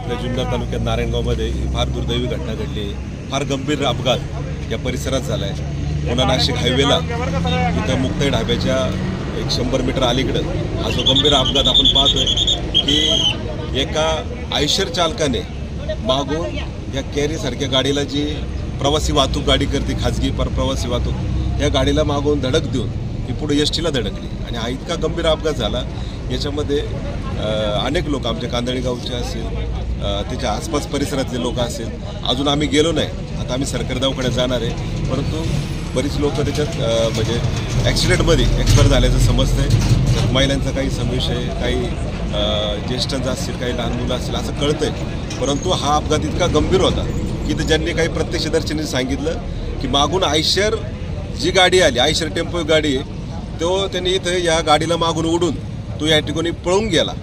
आपल्या जुन्नर तालुक्यात नारायणगावमध्ये फार दुर्दैवी घटना घडली। फार गंभीर अपघात या परिसरात झाला आहे। पुणे नाशिक हायवेला इथं मुक्ताई ढाब्याच्या 100 मीटर अलीकडं हा जो गंभीर अपघात आपण पाहतोय की एका आयशर चालकाने मागून या कॅरीसारख्या गाडीला जी प्रवासी वाहतूक गाडी करते, खाजगी प्रवासी वाहतूक, या गाडीला मागून धडक देऊन ही पुढे एसटीला धडकली आणि हा इतका गंभीर अपघात झाला। याच्यामध्ये अनेक लोक आमच्या कांदळी गावचे असेल, त्याच्या आसपास परिसरातले लोक असेल, अजून आम्ही गेलो नाही, आता आम्ही सरकारी दवाखान्यात जाणार आहे, परंतु बरीच लोक त्याच्यात म्हणजे ॲक्सिडेंटमध्ये एक्सपायर झाल्याचं समजतंय। महिलांचा काही समावेश आहे, काही ज्येष्ठांचा असेल, काही लहान मुलं असतील असं कळतंय। परंतु हा अपघात इतका गंभीर होता की ज्यांनी काही प्रत्यक्षदर्शींनी सांगितलं की मागून आयशर जी गाडी आली, आयशर टेम्पो गाडी आहे, तो त्यांनी इथं या गाडीला मागून उडून तो या ठिकाणी पळून गेला।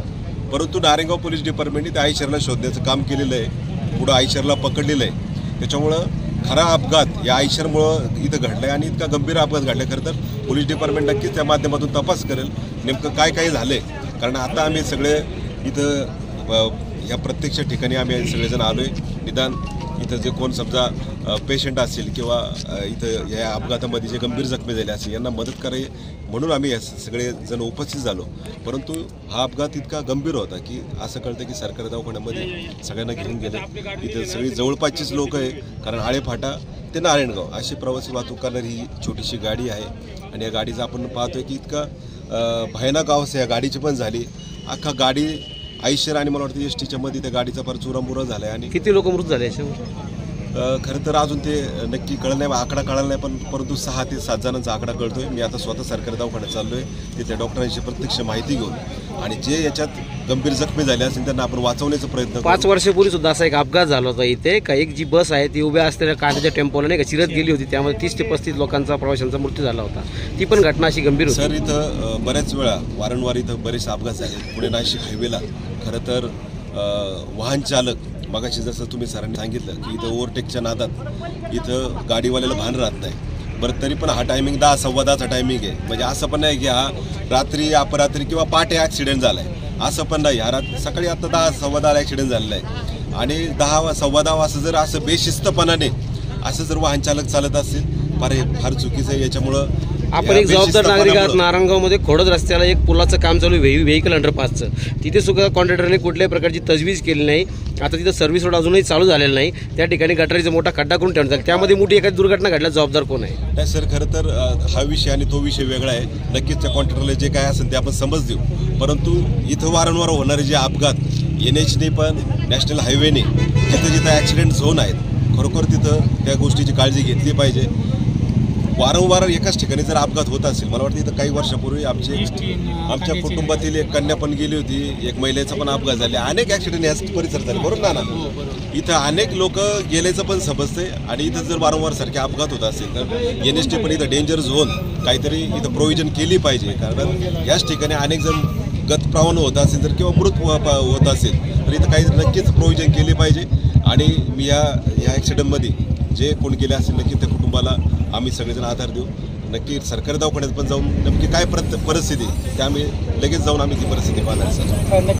परंतु नारायणगाव पोलीस डिपार्टमेंटने त्या आयशरला शोधण्याचं काम केलेलं आहे, पुढं आयशरला पकडलेलं आहे। त्याच्यामुळं खरा अपघात या आयशरमुळं इथं घडला आहे आणि इतका गंभीर अपघात घडला। खरं तर पोलीस डिपार्टमेंट नक्कीच त्या माध्यमातून तपास करेल नेमकं काय काय झालं आहे, कारण आता आम्ही सगळे इथं या प्रत्यक्ष ठिकाणी आम्ही सगळेजण आलो आहे। निदान इथं जे कोण समजा पेशंट असेल किंवा इथं या अपघातामध्ये जे गंभीर जखमी झाले असेल यांना मदत करावी म्हणून आम्ही सगळे जण उपस्थित झालो। परंतु हा अपघात इतका गंभीर होता की असं कळतं की सरकारी दवाखान्यामध्ये सगळ्यांना घेऊन गेले। इथं सगळी जवळपासचीच लोक आहे, कारण आळेफाटा ते नारायणगाव अशी प्रवासी वाहतूक करणारी ही छोटीशी गाडी आहे आणि या गाडीचा आपण पाहतोय की इतका भयानक अवस्था या गाडीची पण झाली। अख्खा गाडी आयशर आणि मला वाटतं एसटीच्या मध्ये त्या गाडीचा फार चुरामुरा झाला आहे। आणि किती लोक मृत झाले याच्यावर खरं तर अजून ते नक्की कळलं नाही, आकडा कळला नाही, परंतु 6 ते 7 जणांचा आकडा कळतोय। मी आता स्वतः सरकारी दवाखान्यात चाललो आहे, तिथल्या डॉक्टरांची प्रत्यक्ष माहिती घेऊन आणि जे याच्यात गंभीर जखमी झाले असतील त्यांना आपण वाचवण्याचा प्रयत्न करू। 5 वर्षापूर्वी सुद्धा असा एक अपघात झाला होता इथे, का एक जी बस आहे ती उभ्या असलेल्या कांद्याच्या टेम्पोला नाही का चिरत गेली होती, त्यामध्ये 30 ते 35 लोकांचा प्रवाशांचा मृत्यू झाला होता। ती पण घटना अशी गंभीर होती। सर इथं बऱ्याच वेळा वारंवार इथं बरेच अपघात झाले पुणे नाशिक हायवेला। खरं तर वाहन चालक मगाशी जसं तुम्ही सरांनी सांगितलं की इथं ओव्हरटेकच्या नादात इथं गाडीवाल्याला भान राहत नाही। बरं तरी पण हा टायमिंग 10 सव्वा 10चा टायमिंग आहे, म्हणजे असं पण नाही की हा रात्री अपरात्री किंवा पहाटे ॲक्सिडेंट झाला आहे, असं पण नाही। हा सकाळी आता 10 सव्वा 10 ॲक्सिडेंट झालेला आहे आणि 10 सव्वा 10 असं जर असं बेशिस्तपणाने असं जर वाहन चालक चालत असेल फार चुकीचं आहे। याच्यामुळं आपण एक जबाबदार नागरिक आहात। नारायणगावमध्ये खोडद रस्त्याला एक पुलाचं काम चालू आहे, व्हेकल अंडरपासचं, तिथे सुद्धा कॉन्ट्रॅक्टरने कुठल्याही प्रकारची तजवीज केली नाही। आता तिथं सर्व्हिस रोड अजूनही चालू झालेला नाही, त्या ठिकाणी गटारीचा मोठा खड्डा करून ठेवण्यात आला, त्यामध्ये मोठी एखादी दुर्घटना घडल्यास जबाबदार कोण आहे? नाही सर, खरं तर हा विषय आणि तो विषय वेगळा आहे। नक्कीच त्या कॉन्ट्रॅक्टरला जे काय असेल ते आपण समज देऊ, परंतु इथं वारंवार होणारे जे अपघात NHने पण नॅशनल हायवेने जिथं जिथं ॲक्सिडेंट झोन आहेत खरोखर तिथं त्या गोष्टीची काळजी घेतली पाहिजे। वारंवार एकाच ठिकाणी जर अपघात होत असेल, मला वाटतं इथं काही वर्षापूर्वी आमच्या कुटुंबातील एक कन्या पण गेली होती, एक महिलेचा पण अपघात झाले, अनेक ॲक्सिडेंट याच परिसरात झाले, बरोबर ना? इथं अनेक लोक गेल्याचं पण समजतंय आणि इथं जर वारंवार सारखे अपघात होत असेल तर NHने पण इथं डेंजर झोन काहीतरी इथं प्रोव्हिजन केली पाहिजे, कारण याच ठिकाणी अनेक जण गतप्रावण होत असेल तर किंवा मृत होत असेल तर इथं काही नक्कीच प्रोव्हिजन केली पाहिजे। आणि मी या ॲक्सिडेंटमध्ये जे कोण गेले असेल नक्की त्या कुटुंबाला आम्ही सगळेजण आधार देऊ। नक्की सरकारी दवाखान्यात पण जाऊन नक्की काय परिस्थिती ते आम्ही लगेच जाऊन आम्ही ती परिस्थिती पाहणार सर।